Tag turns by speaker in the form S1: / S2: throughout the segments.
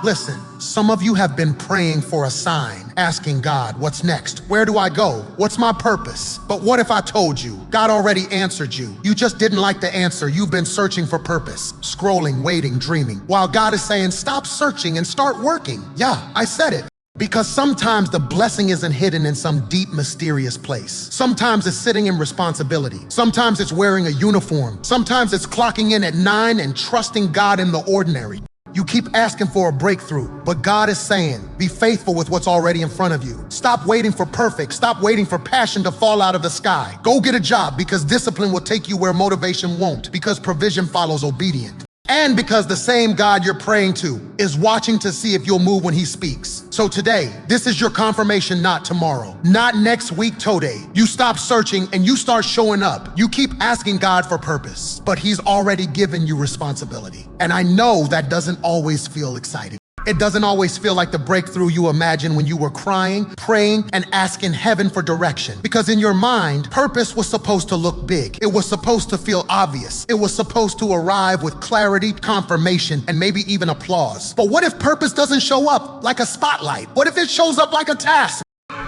S1: Listen, some of you have been praying for a sign, asking God, what's next? Where do I go? What's my purpose? But what if I told you? God already answered you. You just didn't like the answer. You've been searching for purpose, scrolling, waiting, dreaming, while God is saying, stop searching and start working. Yeah, I said it. Because sometimes the blessing isn't hidden in some deep, mysterious place. Sometimes it's sitting in responsibility. Sometimes it's wearing a uniform. Sometimes it's clocking in at 9 and trusting God in the ordinary. You keep asking for a breakthrough, but God is saying, be faithful with what's already in front of you. Stop waiting for perfect. Stop waiting for passion to fall out of the sky. Go get a job, because discipline will take you where motivation won't, because provision follows obedience. And because the same God you're praying to is watching to see if you'll move when he speaks. So today, this is your confirmation, not tomorrow, not next week, today. You stop searching and you start showing up. You keep asking God for purpose, but he's already given you responsibility. And I know that doesn't always feel exciting. It doesn't always feel like the breakthrough you imagined when you were crying, praying, and asking heaven for direction. Because in your mind, purpose was supposed to look big. It was supposed to feel obvious. It was supposed to arrive with clarity, confirmation, and maybe even applause. But what if purpose doesn't show up like a spotlight? What if it shows up like a task?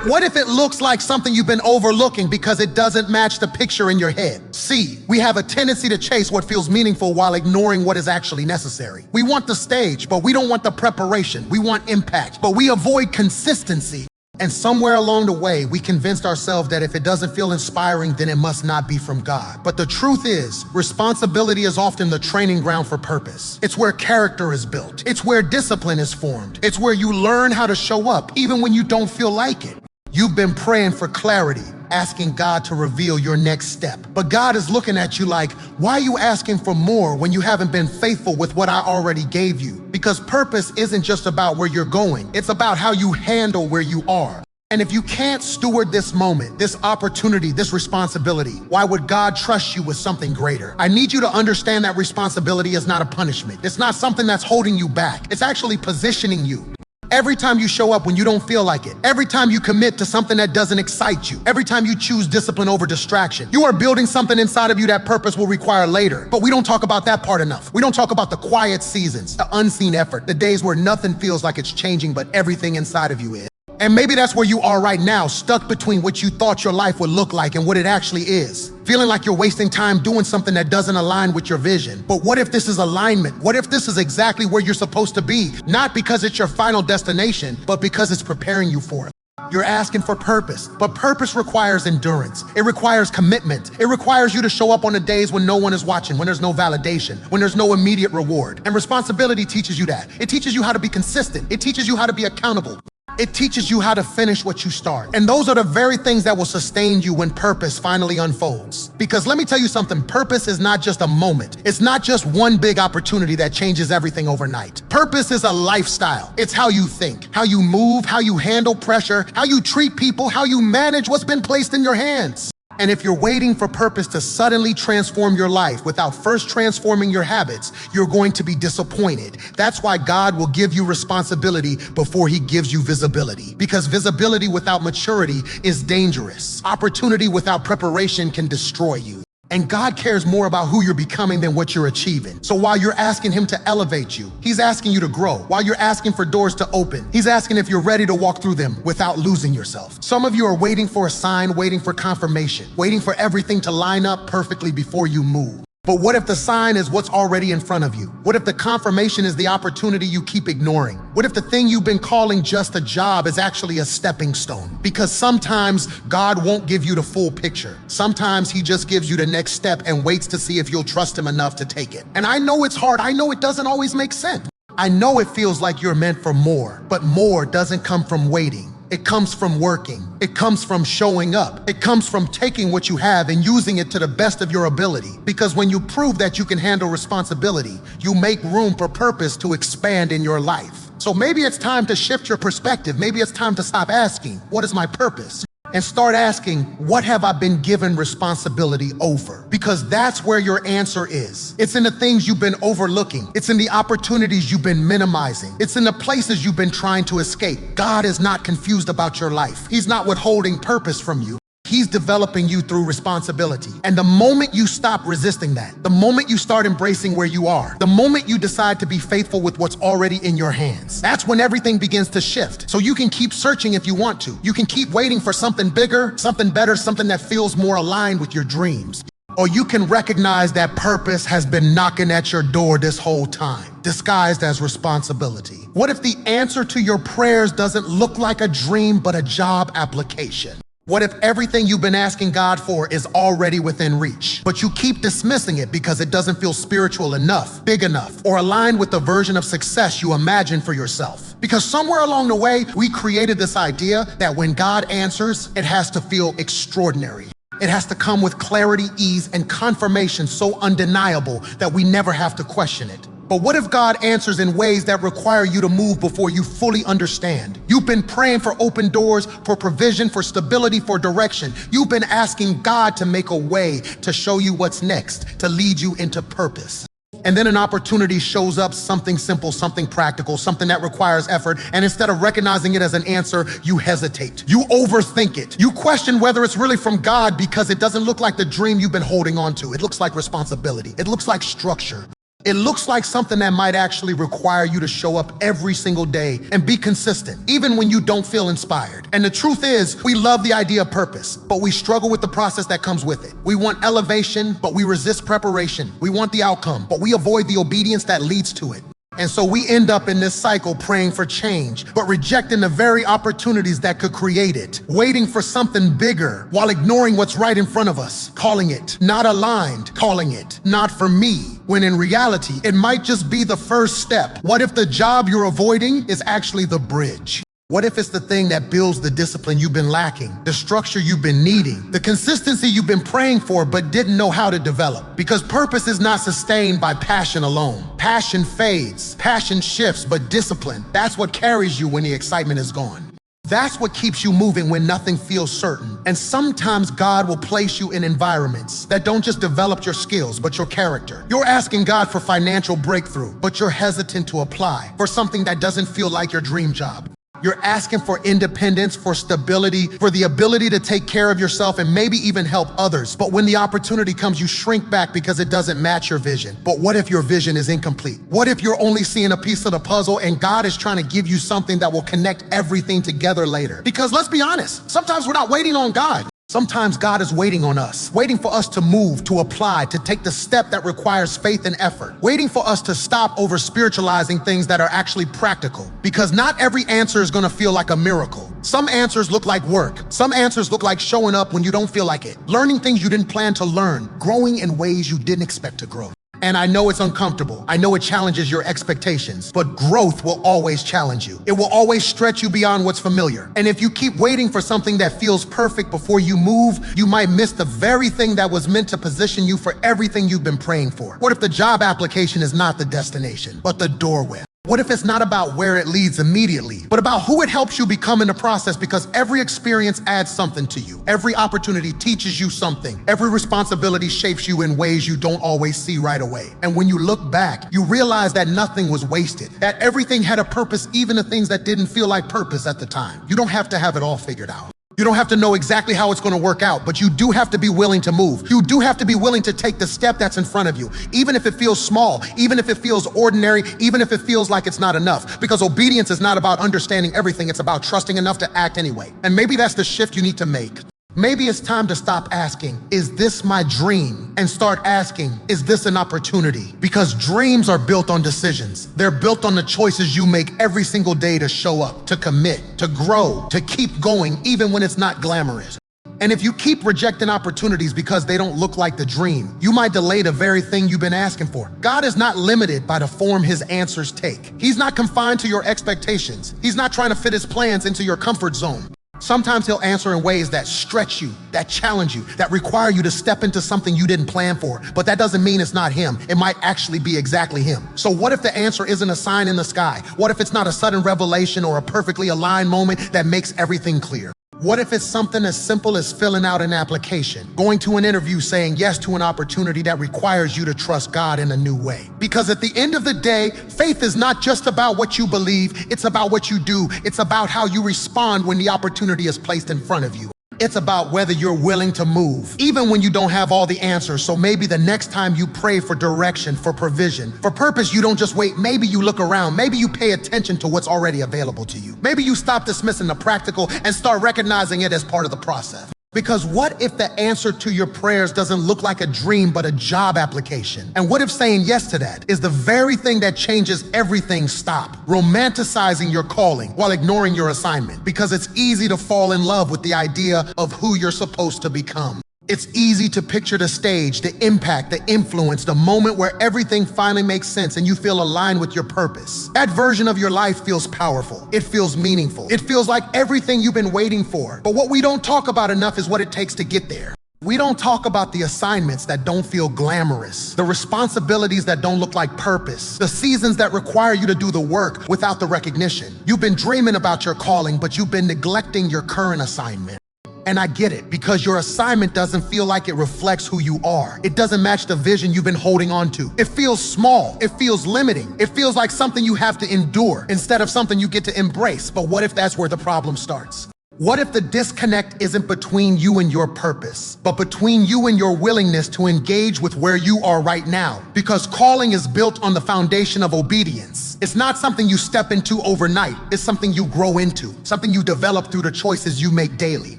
S1: What if it looks like something you've been overlooking because it doesn't match the picture in your head? See, we have a tendency to chase what feels meaningful while ignoring what is actually necessary. We want the stage, but we don't want the preparation. We want impact, but we avoid consistency. And somewhere along the way, we convinced ourselves that if it doesn't feel inspiring, then it must not be from God. But the truth is, responsibility is often the training ground for purpose. It's where character is built. It's where discipline is formed. It's where you learn how to show up, even when you don't feel like it. You've been praying for clarity, asking God to reveal your next step. But God is looking at you like, why are you asking for more when you haven't been faithful with what I already gave you? Because purpose isn't just about where you're going. It's about how you handle where you are. And if you can't steward this moment, this opportunity, this responsibility, why would God trust you with something greater? I need you to understand that responsibility is not a punishment. It's not something that's holding you back. It's actually positioning you. Every time you show up when you don't feel like it, every time you commit to something that doesn't excite you, every time you choose discipline over distraction, you are building something inside of you that purpose will require later. But we don't talk about that part enough. We don't talk about the quiet seasons, the unseen effort, the days where nothing feels like it's changing, but everything inside of you is. And maybe that's where you are right now, stuck between what you thought your life would look like and what it actually is. Feeling like you're wasting time doing something that doesn't align with your vision. But what if this is alignment? What if this is exactly where you're supposed to be? Not because it's your final destination, but because it's preparing you for it. You're asking for purpose, but purpose requires endurance. It requires commitment. It requires you to show up on the days when no one is watching, when there's no validation, when there's no immediate reward. And responsibility teaches you that. It teaches you how to be consistent. It teaches you how to be accountable. It teaches you how to finish what you start. And those are the very things that will sustain you when purpose finally unfolds. Because let me tell you something, purpose is not just a moment. It's not just one big opportunity that changes everything overnight. Purpose is a lifestyle. It's how you think, how you move, how you handle pressure, how you treat people, how you manage what's been placed in your hands. And if you're waiting for purpose to suddenly transform your life without first transforming your habits, you're going to be disappointed. That's why God will give you responsibility before he gives you visibility. Because visibility without maturity is dangerous. Opportunity without preparation can destroy you. And God cares more about who you're becoming than what you're achieving. So while you're asking him to elevate you, he's asking you to grow. While you're asking for doors to open, he's asking if you're ready to walk through them without losing yourself. Some of you are waiting for a sign, waiting for confirmation, waiting for everything to line up perfectly before you move. But what if the sign is what's already in front of you? What if the confirmation is the opportunity you keep ignoring? What if the thing you've been calling just a job is actually a stepping stone? Because sometimes God won't give you the full picture. Sometimes he just gives you the next step and waits to see if you'll trust him enough to take it. And I know it's hard. I know it doesn't always make sense. I know it feels like you're meant for more, but more doesn't come from waiting. It comes from working. It comes from showing up. It comes from taking what you have and using it to the best of your ability. Because when you prove that you can handle responsibility, you make room for purpose to expand in your life. So maybe it's time to shift your perspective. Maybe it's time to stop asking, what is my purpose? And start asking, what have I been given responsibility over? Because that's where your answer is. It's in the things you've been overlooking. It's in the opportunities you've been minimizing. It's in the places you've been trying to escape. God is not confused about your life. He's not withholding purpose from you. He's developing you through responsibility. And the moment you stop resisting that, the moment you start embracing where you are, the moment you decide to be faithful with what's already in your hands, that's when everything begins to shift. So you can keep searching if you want to. You can keep waiting for something bigger, something better, something that feels more aligned with your dreams. Or you can recognize that purpose has been knocking at your door this whole time, disguised as responsibility. What if the answer to your prayers doesn't look like a dream, but a job application? What if everything you've been asking God for is already within reach, but you keep dismissing it because it doesn't feel spiritual enough, big enough, or aligned with the version of success you imagine for yourself? Because somewhere along the way, we created this idea that when God answers, it has to feel extraordinary. It has to come with clarity, ease, and confirmation so undeniable that we never have to question it. But what if God answers in ways that require you to move before you fully understand? You've been praying for open doors, for provision, for stability, for direction. You've been asking God to make a way, to show you what's next, to lead you into purpose. And then an opportunity shows up, something simple, something practical, something that requires effort. And instead of recognizing it as an answer, you hesitate. You overthink it. You question whether it's really from God because it doesn't look like the dream you've been holding on to. It looks like responsibility. It looks like structure. It looks like something that might actually require you to show up every single day and be consistent, even when you don't feel inspired. And the truth is, we love the idea of purpose, but we struggle with the process that comes with it. We want elevation, but we resist preparation. We want the outcome, but we avoid the obedience that leads to it. And so we end up in this cycle praying for change, but rejecting the very opportunities that could create it, waiting for something bigger while ignoring what's right in front of us, calling it not aligned, calling it not for me, when in reality, it might just be the first step. What if the job you're avoiding is actually the bridge? What if it's the thing that builds the discipline you've been lacking, the structure you've been needing, the consistency you've been praying for but didn't know how to develop? Because purpose is not sustained by passion alone. Passion fades, passion shifts, but discipline, that's what carries you when the excitement is gone. That's what keeps you moving when nothing feels certain. And sometimes God will place you in environments that don't just develop your skills, but your character. You're asking God for financial breakthrough, but you're hesitant to apply for something that doesn't feel like your dream job. You're asking for independence, for stability, for the ability to take care of yourself and maybe even help others. But when the opportunity comes, you shrink back because it doesn't match your vision. But what if your vision is incomplete? What if you're only seeing a piece of the puzzle and God is trying to give you something that will connect everything together later? Because let's be honest, sometimes we're not waiting on God. Sometimes God is waiting on us, waiting for us to move, to apply, to take the step that requires faith and effort, waiting for us to stop over spiritualizing things that are actually practical. Because not every answer is going to feel like a miracle. Some answers look like work. Some answers look like showing up when you don't feel like it, learning things you didn't plan to learn, growing in ways you didn't expect to grow. And I know it's uncomfortable. I know it challenges your expectations, but growth will always challenge you. It will always stretch you beyond what's familiar. And if you keep waiting for something that feels perfect before you move, you might miss the very thing that was meant to position you for everything you've been praying for. What if the job application is not the destination, but the doorway? What if it's not about where it leads immediately, but about who it helps you become in the process? Because every experience adds something to you. Every opportunity teaches you something. Every responsibility shapes you in ways you don't always see right away. And when you look back, you realize that nothing was wasted, that everything had a purpose, even the things that didn't feel like purpose at the time. You don't have to have it all figured out. You don't have to know exactly how it's going to work out, but you do have to be willing to move. You do have to be willing to take the step that's in front of you, even if it feels small, even if it feels ordinary, even if it feels like it's not enough. Because obedience is not about understanding everything, it's about trusting enough to act anyway. And maybe that's the shift you need to make. Maybe it's time to stop asking, is this my dream? And start asking, is this an opportunity? Because dreams are built on decisions. They're built on the choices you make every single day to show up, to commit, to grow, to keep going, even when it's not glamorous. And if you keep rejecting opportunities because they don't look like the dream, you might delay the very thing you've been asking for. God is not limited by the form his answers take. He's not confined to your expectations. He's not trying to fit his plans into your comfort zone. Sometimes he'll answer in ways that stretch you, that challenge you, that require you to step into something you didn't plan for. But that doesn't mean it's not him. It might actually be exactly him. So what if the answer isn't a sign in the sky? What if it's not a sudden revelation or a perfectly aligned moment that makes everything clear? What if it's something as simple as filling out an application, going to an interview, saying yes to an opportunity that requires you to trust God in a new way? Because at the end of the day, faith is not just about what you believe, it's about what you do. It's about how you respond when the opportunity is placed in front of you. It's about whether you're willing to move, even when you don't have all the answers. So maybe the next time you pray for direction, for provision, for purpose, you don't just wait. Maybe you look around. Maybe you pay attention to what's already available to you. Maybe you stop dismissing the practical and start recognizing it as part of the process. Because what if the answer to your prayers doesn't look like a dream, but a job application? And what if saying yes to that is the very thing that changes everything? Stop romanticizing your calling while ignoring your assignment, because it's easy to fall in love with the idea of who you're supposed to become. It's easy to picture the stage, the impact, the influence, the moment where everything finally makes sense and you feel aligned with your purpose. That version of your life feels powerful. It feels meaningful. It feels like everything you've been waiting for. But what we don't talk about enough is what it takes to get there. We don't talk about the assignments that don't feel glamorous, the responsibilities that don't look like purpose, the seasons that require you to do the work without the recognition. You've been dreaming about your calling, but you've been neglecting your current assignment. And I get it, because your assignment doesn't feel like it reflects who you are. It doesn't match the vision you've been holding on to. It feels small. It feels limiting. It feels like something you have to endure instead of something you get to embrace. But what if that's where the problem starts? What if the disconnect isn't between you and your purpose, but between you and your willingness to engage with where you are right now? Because calling is built on the foundation of obedience. It's not something you step into overnight. It's something you grow into, something you develop through the choices you make daily.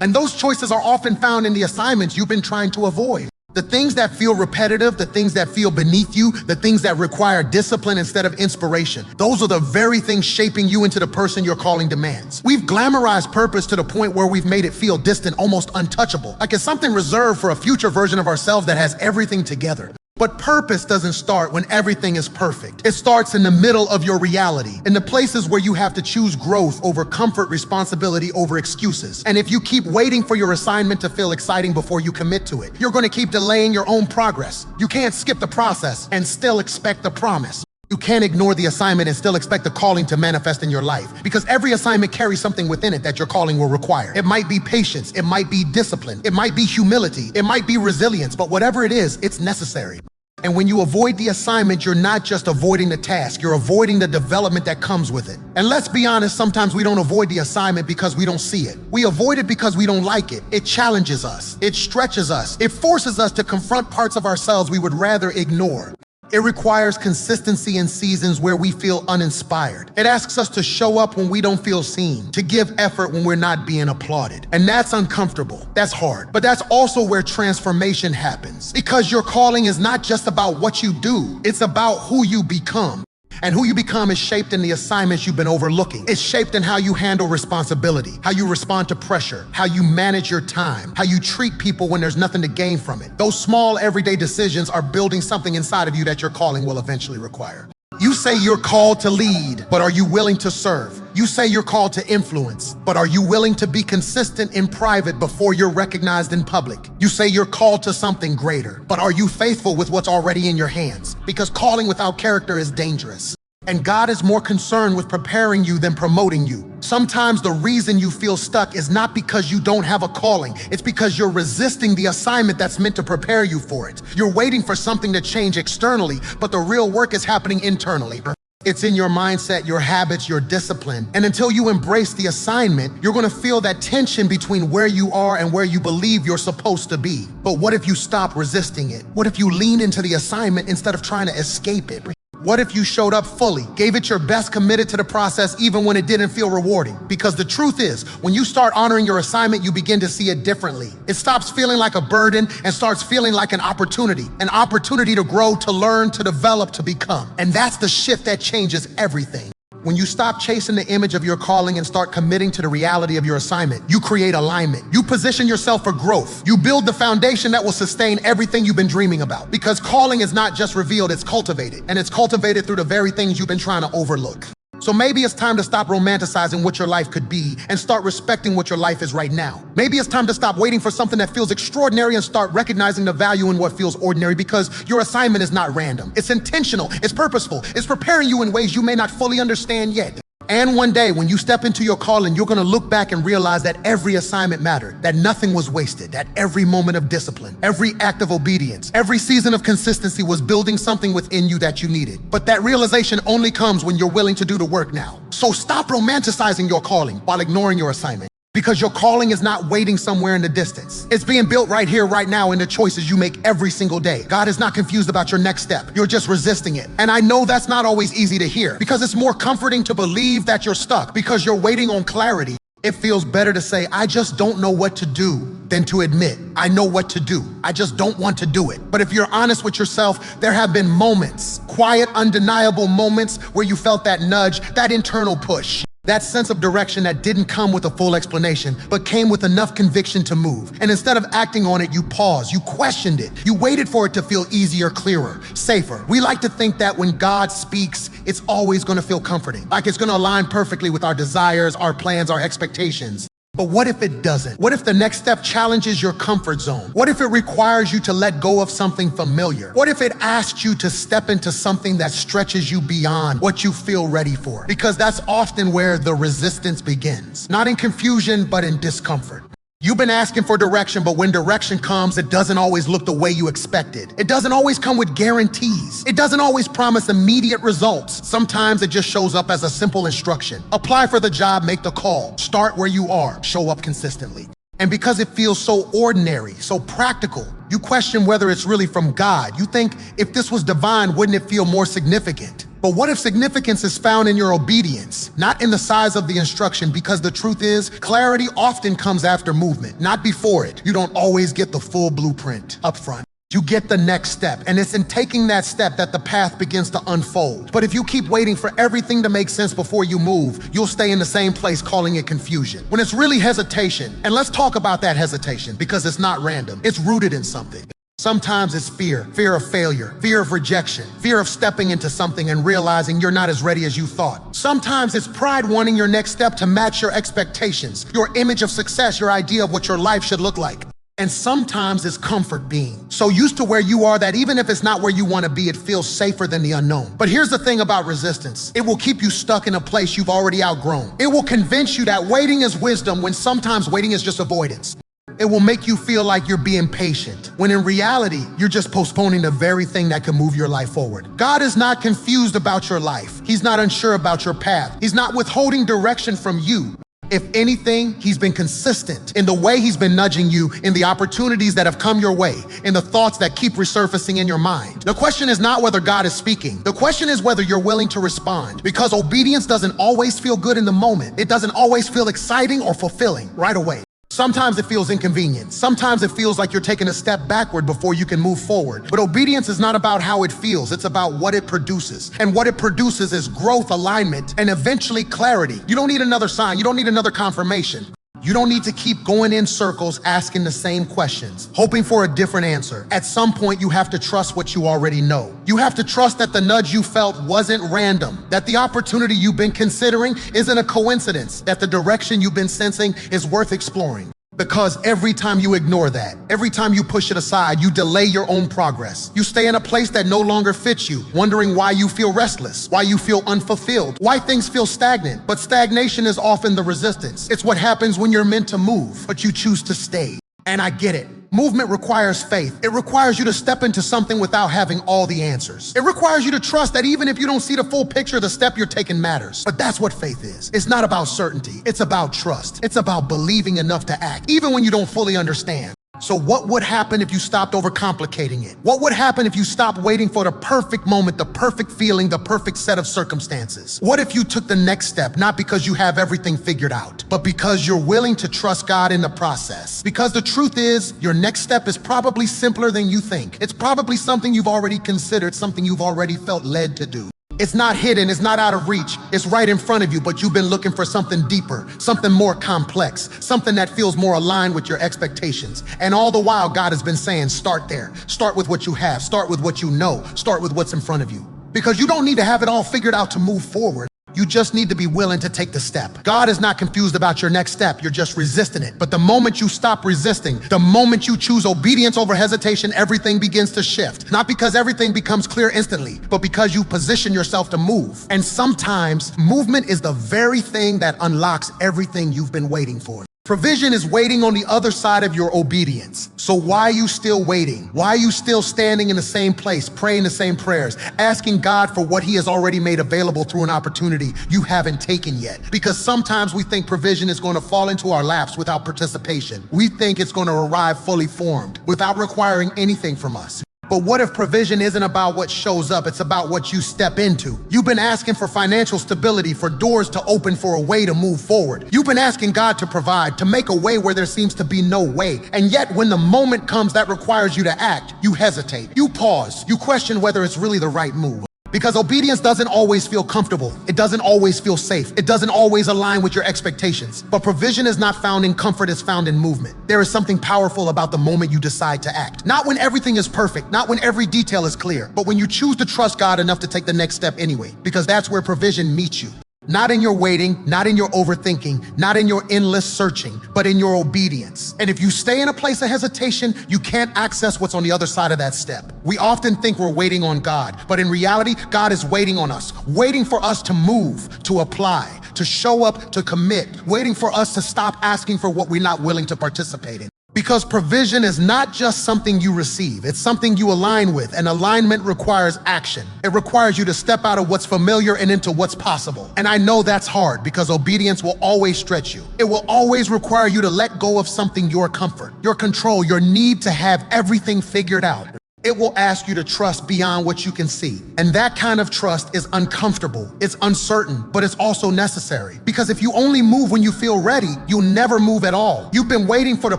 S1: And those choices are often found in the assignments you've been trying to avoid. The things that feel repetitive, the things that feel beneath you, the things that require discipline instead of inspiration. Those are the very things shaping you into the person your calling demands. We've glamorized purpose to the point where we've made it feel distant, almost untouchable, like it's something reserved for a future version of ourselves that has everything together. But purpose doesn't start when everything is perfect. It starts in the middle of your reality, in the places where you have to choose growth over comfort, responsibility over excuses. And if you keep waiting for your assignment to feel exciting before you commit to it, you're going to keep delaying your own progress. You can't skip the process and still expect the promise. You can't ignore the assignment and still expect the calling to manifest in your life, because every assignment carries something within it that your calling will require. It might be patience, it might be discipline, it might be humility, it might be resilience, but whatever it is, it's necessary. And when you avoid the assignment, you're not just avoiding the task, you're avoiding the development that comes with it. And let's be honest, sometimes we don't avoid the assignment because we don't see it. We avoid it because we don't like it. It challenges us, it stretches us, it forces us to confront parts of ourselves we would rather ignore. It requires consistency in seasons where we feel uninspired. It asks us to show up when we don't feel seen, to give effort when we're not being applauded. And that's uncomfortable, that's hard, but that's also where transformation happens. Because your calling is not just about what you do, it's about who you become. And who you become is shaped in the assignments you've been overlooking. It's shaped in how you handle responsibility, how you respond to pressure, how you manage your time, how you treat people when there's nothing to gain from it. Those small everyday decisions are building something inside of you that your calling will eventually require. You say you're called to lead, but are you willing to serve? You say you're called to influence, but are you willing to be consistent in private before you're recognized in public? You say you're called to something greater, but are you faithful with what's already in your hands? Because calling without character is dangerous. And God is more concerned with preparing you than promoting you. Sometimes the reason you feel stuck is not because you don't have a calling. It's because you're resisting the assignment that's meant to prepare you for it. You're waiting for something to change externally, but the real work is happening internally. It's in your mindset, your habits, your discipline. And until you embrace the assignment, you're going to feel that tension between where you are and where you believe you're supposed to be. But what if you stop resisting it? What if you lean into the assignment instead of trying to escape it? What if you showed up fully, gave it your best, committed to the process even when it didn't feel rewarding? Because the truth is, when you start honoring your assignment, you begin to see it differently. It stops feeling like a burden and starts feeling like an opportunity to grow, to learn, to develop, to become. And that's the shift that changes everything. When you stop chasing the image of your calling and start committing to the reality of your assignment, you create alignment. You position yourself for growth. You build the foundation that will sustain everything you've been dreaming about. Because calling is not just revealed, it's cultivated. And it's cultivated through the very things you've been trying to overlook. So maybe it's time to stop romanticizing what your life could be and start respecting what your life is right now. Maybe it's time to stop waiting for something that feels extraordinary and start recognizing the value in what feels ordinary, because your assignment is not random. It's intentional, it's purposeful, it's preparing you in ways you may not fully understand yet. And one day, when you step into your calling, you're gonna look back and realize that every assignment mattered, that nothing was wasted, that every moment of discipline, every act of obedience, every season of consistency was building something within you that you needed. But that realization only comes when you're willing to do the work now. So stop romanticizing your calling while ignoring your assignment. Because your calling is not waiting somewhere in the distance. It's being built right here, right now in the choices you make every single day. God is not confused about your next step. You're just resisting it. And I know that's not always easy to hear because it's more comforting to believe that you're stuck because you're waiting on clarity. It feels better to say, I just don't know what to do, than to admit, I know what to do. I just don't want to do it. But if you're honest with yourself, there have been moments, quiet, undeniable moments where you felt that nudge, that internal push. That sense of direction that didn't come with a full explanation, but came with enough conviction to move. And instead of acting on it, you paused, you questioned it. You waited for it to feel easier, clearer, safer. We like to think that when God speaks, it's always gonna feel comforting, like it's gonna align perfectly with our desires, our plans, our expectations. But what if it doesn't? What if the next step challenges your comfort zone? What if it requires you to let go of something familiar? What if it asks you to step into something that stretches you beyond what you feel ready for? Because that's often where the resistance begins. Not in confusion, but in discomfort. You've been asking for direction, but when direction comes, it doesn't always look the way you expected. It doesn't always come with guarantees. It doesn't always promise immediate results. Sometimes it just shows up as a simple instruction. Apply for the job, make the call. Start where you are, show up consistently. And because it feels so ordinary, so practical, you question whether it's really from God. You think if this was divine, wouldn't it feel more significant? But what if significance is found in your obedience, not in the size of the instruction? Because the truth is, clarity often comes after movement, not before it. You don't always get the full blueprint up front. You get the next step, and it's in taking that step that the path begins to unfold. But if you keep waiting for everything to make sense before you move, you'll stay in the same place calling it confusion, when it's really hesitation. And let's talk about that hesitation, because it's not random. It's rooted in something. Sometimes it's fear of failure, fear of rejection, fear of stepping into something and realizing you're not as ready as you thought. Sometimes it's pride wanting your next step to match your expectations, your image of success, your idea of what your life should look like. And sometimes it's comfort being so used to where you are that even if it's not where you want to be, it feels safer than the unknown. But here's the thing about resistance. It will keep you stuck in a place you've already outgrown. It will convince you that waiting is wisdom when sometimes waiting is just avoidance. It will make you feel like you're being patient, when in reality, you're just postponing the very thing that can move your life forward. God is not confused about your life. He's not unsure about your path. He's not withholding direction from you. If anything, he's been consistent in the way he's been nudging you, in the opportunities that have come your way, in the thoughts that keep resurfacing in your mind. The question is not whether God is speaking. The question is whether you're willing to respond, because obedience doesn't always feel good in the moment. It doesn't always feel exciting or fulfilling right away. Sometimes it feels inconvenient. Sometimes it feels like you're taking a step backward before you can move forward. But obedience is not about how it feels. It's about what it produces. And what it produces is growth, alignment, and eventually clarity. You don't need another sign. You don't need another confirmation. You don't need to keep going in circles asking the same questions, hoping for a different answer. At some point, you have to trust what you already know. You have to trust that the nudge you felt wasn't random, that the opportunity you've been considering isn't a coincidence, that the direction you've been sensing is worth exploring. Because every time you ignore that, every time you push it aside, you delay your own progress. You stay in a place that no longer fits you, wondering why you feel restless, why you feel unfulfilled, why things feel stagnant. But stagnation is often the resistance. It's what happens when you're meant to move, but you choose to stay. And I get it. Movement requires faith. It requires you to step into something without having all the answers. It requires you to trust that even if you don't see the full picture, the step you're taking matters. But that's what faith is. It's not about certainty. It's about trust. It's about believing enough to act, even when you don't fully understand. So what would happen if you stopped overcomplicating it? What would happen if you stopped waiting for the perfect moment, the perfect feeling, the perfect set of circumstances? What if you took the next step, not because you have everything figured out, but because you're willing to trust God in the process? Because the truth is, your next step is probably simpler than you think. It's probably something you've already considered, something you've already felt led to do. It's not hidden, it's not out of reach, it's right in front of you, but you've been looking for something deeper, something more complex, something that feels more aligned with your expectations. And all the while, God has been saying, start there. Start with what you have, start with what you know, start with what's in front of you. Because you don't need to have it all figured out to move forward. You just need to be willing to take the step. God is not confused about your next step, you're just resisting it. But the moment you stop resisting, the moment you choose obedience over hesitation, everything begins to shift. Not because everything becomes clear instantly, but because you position yourself to move. And sometimes movement is the very thing that unlocks everything you've been waiting for. Provision is waiting on the other side of your obedience. So why are you still waiting? Why are you still standing in the same place, praying the same prayers, asking God for what he has already made available through an opportunity you haven't taken yet? Because sometimes we think provision is going to fall into our laps without participation. We think it's going to arrive fully formed without requiring anything from us. But what if provision isn't about what shows up, it's about what you step into? You've been asking for financial stability, for doors to open, for a way to move forward. You've been asking God to provide, to make a way where there seems to be no way. And yet when the moment comes that requires you to act, you hesitate, you pause, you question whether it's really the right move. Because obedience doesn't always feel comfortable. It doesn't always feel safe. It doesn't always align with your expectations. But provision is not found in comfort, it's found in movement. There is something powerful about the moment you decide to act. Not when everything is perfect, not when every detail is clear, but when you choose to trust God enough to take the next step anyway. Because that's where provision meets you. Not in your waiting, not in your overthinking, not in your endless searching, but in your obedience. And if you stay in a place of hesitation, you can't access what's on the other side of that step. We often think we're waiting on God, but in reality, God is waiting on us, waiting for us to move, to apply, to show up, to commit, waiting for us to stop asking for what we're not willing to participate in. Because provision is not just something you receive, it's something you align with, and alignment requires action. It requires you to step out of what's familiar and into what's possible. And I know that's hard because obedience will always stretch you. It will always require you to let go of something, your comfort, your control, your need to have everything figured out. It will ask you to trust beyond what you can see. And that kind of trust is uncomfortable, it's uncertain, but it's also necessary. Because if you only move when you feel ready, you'll never move at all. You've been waiting for the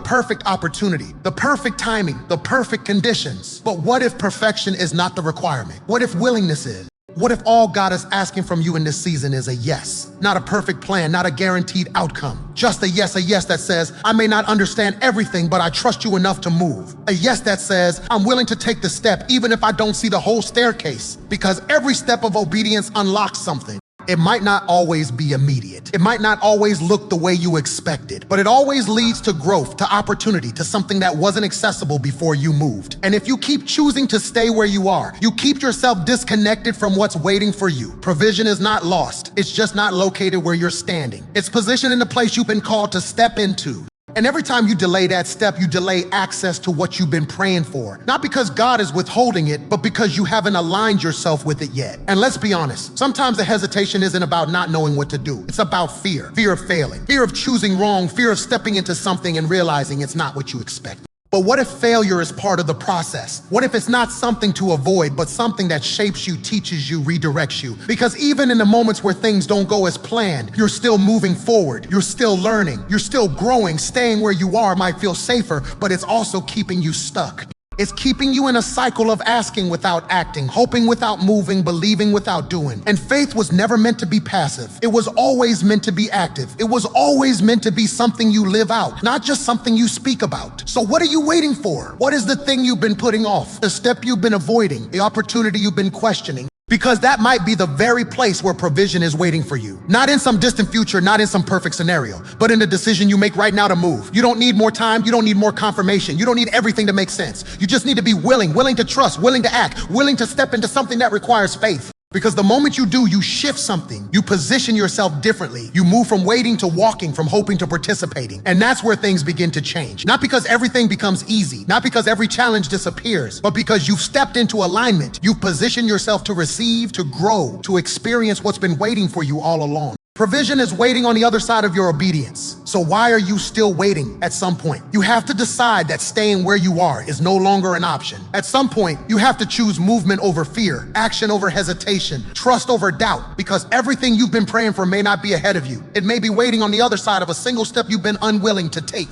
S1: perfect opportunity, the perfect timing, the perfect conditions. But what if perfection is not the requirement? What if willingness is? What if all God is asking from you in this season is a yes? Not a perfect plan, not a guaranteed outcome. Just a yes that says, I may not understand everything, but I trust you enough to move. A yes that says, I'm willing to take the step even if I don't see the whole staircase. Because every step of obedience unlocks something. It might not always be immediate. It might not always look the way you expected, but it always leads to growth, to opportunity, to something that wasn't accessible before you moved. And if you keep choosing to stay where you are, you keep yourself disconnected from what's waiting for you. Provision is not lost. It's just not located where you're standing. It's positioned in the place you've been called to step into. And every time you delay that step, you delay access to what you've been praying for. Not because God is withholding it, but because you haven't aligned yourself with it yet. And let's be honest, sometimes the hesitation isn't about not knowing what to do. It's about fear. Fear of failing, fear of choosing wrong, fear of stepping into something and realizing it's not what you expected. But what if failure is part of the process? What if it's not something to avoid, but something that shapes you, teaches you, redirects you? Because even in the moments where things don't go as planned, you're still moving forward, you're still learning, you're still growing. Staying where you are might feel safer, but it's also keeping you stuck. It's keeping you in a cycle of asking without acting, hoping without moving, believing without doing. And faith was never meant to be passive. It was always meant to be active. It was always meant to be something you live out, not just something you speak about. So what are you waiting for? What is the thing you've been putting off? The step you've been avoiding? The opportunity you've been questioning? Because that might be the very place where provision is waiting for you. Not in some distant future, not in some perfect scenario, but in the decision you make right now to move. You don't need more time, you don't need more confirmation, you don't need everything to make sense. You just need to be willing to trust, willing to act, willing to step into something that requires faith. Because the moment you do, you shift something. You position yourself differently. You move from waiting to walking, from hoping to participating. And that's where things begin to change. Not because everything becomes easy, not because every challenge disappears, but because you've stepped into alignment. You've positioned yourself to receive, to grow, to experience what's been waiting for you all along. Provision is waiting on the other side of your obedience. So why are you still waiting at some point? You have to decide that staying where you are is no longer an option. At some point, you have to choose movement over fear, action over hesitation, trust over doubt, because everything you've been praying for may not be ahead of you. It may be waiting on the other side of a single step you've been unwilling to take.